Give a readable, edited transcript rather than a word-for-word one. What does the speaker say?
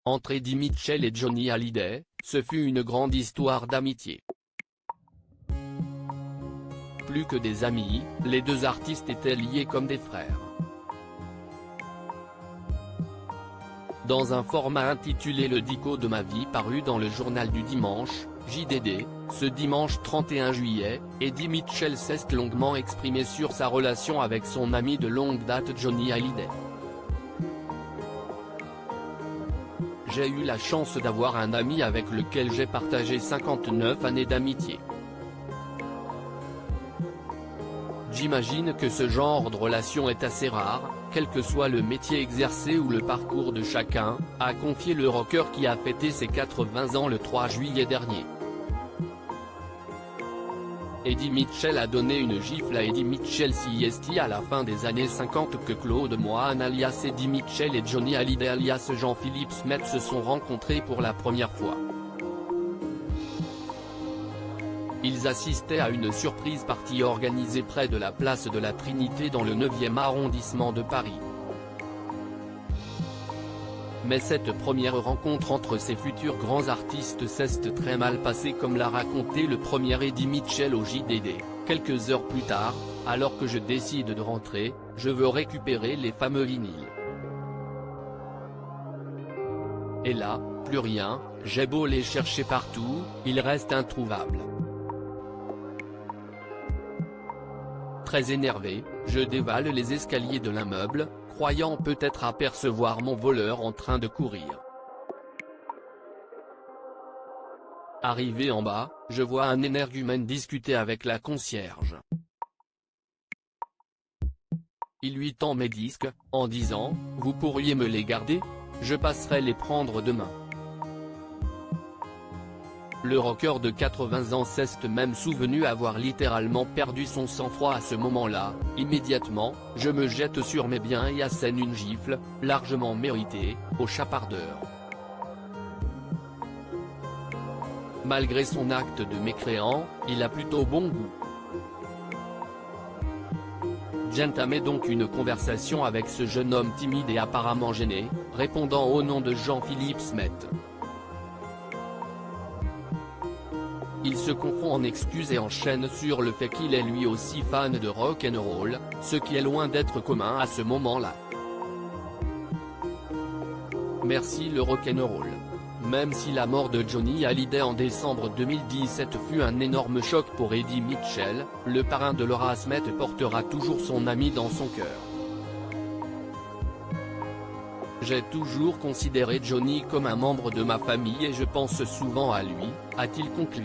Entre Eddie Mitchell et Johnny Hallyday, ce fut une grande histoire d'amitié. Plus que des amis, les deux artistes étaient liés comme des frères. Dans un format intitulé Le Dico de ma vie paru dans le journal du dimanche, JDD, ce dimanche 31 juillet, Eddie Mitchell s'est longuement exprimé sur sa relation avec son ami de longue date Johnny Hallyday. J'ai eu la chance d'avoir un ami avec lequel j'ai partagé 59 années d'amitié. J'imagine que ce genre de relation est assez rare, quel que soit le métier exercé ou le parcours de chacun, a confié le rocker qui a fêté ses 80 ans le 3 juillet dernier. Eddie Mitchell a donné une gifle à Eddie Mitchell CST à la fin des années 50 que Claude Moine alias Eddie Mitchell et Johnny Hallyday alias Jean-Philippe Smet se sont rencontrés pour la première fois. Ils assistaient à une surprise party organisée près de la place de la Trinité dans le 9e arrondissement de Paris. Mais cette première rencontre entre ces futurs grands artistes s'est très mal passée comme l'a raconté le premier Eddie Mitchell au JDD, quelques heures plus tard, alors que je décide de rentrer, je veux récupérer les fameux vinyles. Et là, plus rien, j'ai beau les chercher partout, ils restent introuvables. Très énervé, je dévale les escaliers de l'immeuble, croyant peut-être apercevoir mon voleur en train de courir. Arrivé en bas, je vois un énergumène discuter avec la concierge. Il lui tend mes disques, en disant « Vous pourriez me les garder ? Je passerai les prendre demain. » Le rocker de 80 ans s'est même souvenu avoir littéralement perdu son sang-froid à ce moment-là. Immédiatement, je me jette sur mes biens et assène une gifle, largement méritée, au chapardeur. Malgré son acte de mécréant, il a plutôt bon goût. J'entamai donc une conversation avec ce jeune homme timide et apparemment gêné, répondant au nom de Jean-Philippe Smet. Il se confond en excuses et enchaîne sur le fait qu'il est lui aussi fan de rock'n'roll, ce qui est loin d'être commun à ce moment-là. Merci le rock'n'roll. Même si la mort de Johnny Hallyday en décembre 2017 fut un énorme choc pour Eddie Mitchell, le parrain de Laura Smet portera toujours son ami dans son cœur. J'ai toujours considéré Johnny comme un membre de ma famille et je pense souvent à lui, a-t-il conclu.